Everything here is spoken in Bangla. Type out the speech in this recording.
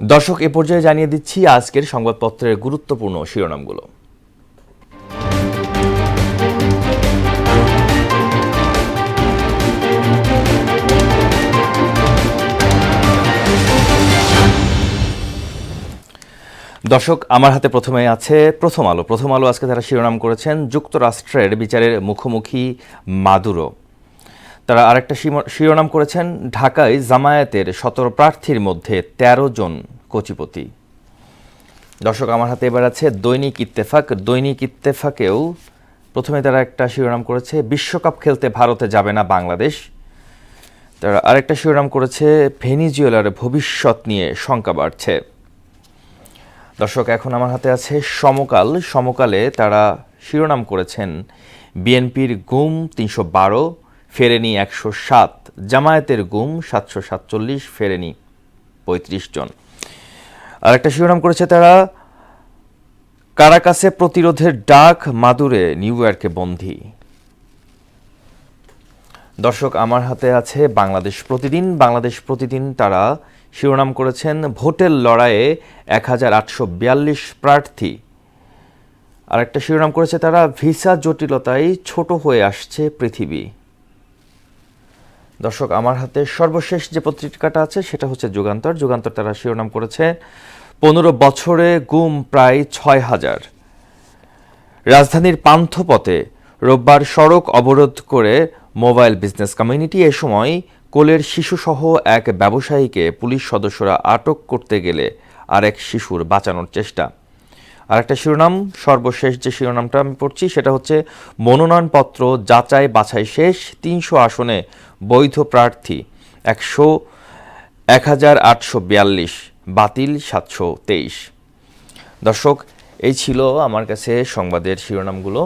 দর্শক, এ পর্যায়ে জানিয়ে দিচ্ছি আজকের সংবাদপত্রের গুরুত্বপূর্ণ শিরোনামগুলো। দর্শক, আমার হাতে প্রথমে আছে প্রথম আলো। প্রথম আলো আজকে তারা শিরোনাম করেছেন, যুক্তরাষ্ট্রের বিচারের মুখোমুখি মাদুরো। তারা আরেকটা শিরোনাম করেছেন, ঢাকায় জামায়াতের 17 প্রার্থীর মধ্যে 13 জন কোটিপতি। দর্শক, আমার হাতে এবার আছে দৈনিক ইত্তেফাক। দৈনিক ইত্তেফাকেও প্রথমে তারা একটা শিরোনাম করেছে, বিশ্বকাপ খেলতে ভারতে যাবে না বাংলাদেশ। তারা আরেকটা শিরোনাম করেছে, ভেনিজুয়েলার ভবিষ্যৎ নিয়ে শঙ্কা বাড়ছে। দর্শক, এখন আমার হাতে আছে সমকাল। সমকালে তারা শিরোনাম করেছেন, বিএনপির গুম 312, ফেরেনি 107, জামায়াতের গুম 747, ফেরেনি 35 জন। আরেকটা শিরোনাম করেছে তারা, কারাকাসে প্রতিরোধের ডাক, মাদুরে নিউ ইয়র্কে বন্দী। দর্শক, আমার হাতে আছে বাংলাদেশ প্রতিদিন। বাংলাদেশ প্রতিদিন তারা শিরোনাম করেছেন, ভোটের লড়াইয়ে 1842 প্রার্থী। আরেকটা শিরোনাম করেছে তারা, ভিসা জটিলতায় ছোট হয়ে আসছে পৃথিবী। দর্শক, আমার হাতে সর্বশেষ যে পত্রিকাটা আছে সেটা হচ্ছে যুগান্তর। যুগান্তর তারা শিরোনাম করেছে, 15 বছরে গুম প্রায় 6000। রাজধানীর পান্থপথে রোববার সড়ক অবরোধ করে মোবাইল বিজনেস কমিউনিটি। এ সময় কোলের শিশুসহ এক ব্যবসায়ীকে পুলিশ সদস্যরা আটক করতে গেলে আরেক শিশুর বাঁচানোর চেষ্টা। আরেকটা শিরোনাম, সর্বশেষ যে শিরোনামটা আমি পড়ছি সেটা হচ্ছে, মনোনয়নপত্র যাচাই বাছাই শেষ, 300 আসনে বৈধ প্রার্থী 1842, বাতিল 723। দর্শক, এই ছিল আমার কাছে সংবাদের শিরোনামগুলো।